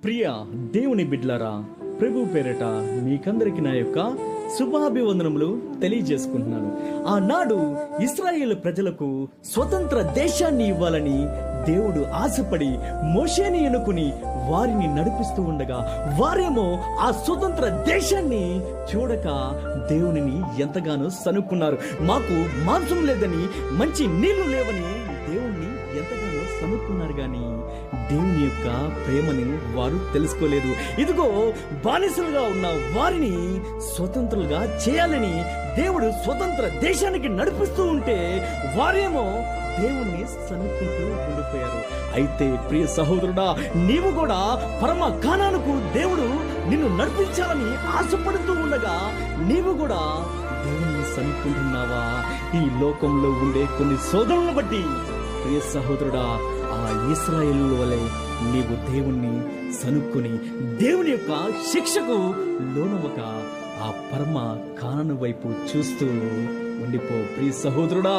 ప్రియ దేవుని బిడ్లారా, ప్రభు పేరట మీకందరికి నా యొక్క శుభాభివందనములు తెలియజేసుకుంటున్నాను. ఆనాడు ఇశ్రాయేలు ప్రజలకు స్వతంత్ర దేశాన్ని ఇవ్వాలని దేవుడు ఆశపడి మోషేని ఎన్నుకుని వారిని నడిపిస్తూ ఉండగా వారేమో ఆ స్వతంత్ర దేశాన్ని చూడక దేవునిని ఎంతగానో సనుక్కున్నారు. మాకు మాంసం లేదని, మంచి నీళ్లు లేవని దేవుణ్ణి ఎంతగానో సనుక్కున్నారు, గాని దేవుని యొక్క ప్రేమని వారు తెలుసుకోలేదు. ఇదిగో బానిసలుగా ఉన్న వారిని స్వతంత్రులుగా చేయాలని దేవుడు స్వతంత్ర దేశానికి నడిపిస్తూ ఉంటే వారేమో దేవుణ్ణి సనుక్కుంటూ ఉండిపోయారు. అయితే ప్రియ సహోదరుడా, నీవు కూడా పరమ కానానుకు దేవుడు నిన్ను నడిపించాలని ఆశపడుతూ ఉండగా నీవు కూడా దేవుణ్ణి సనుక్కుంటున్నావా? ఈ లోకంలో ఉండే కొన్ని శోధనలను బట్టి ప్రియ సహోదరుడా, ఆ ఇశ్రాయేలు వలె నీవు దేవుణ్ణి సనుక్కుని దేవుని యొక్క శిక్షకు లోనవక ఆ పరమ కానను వైపు చూస్తూ ఉండిపో ప్రియ సహోదరుడా.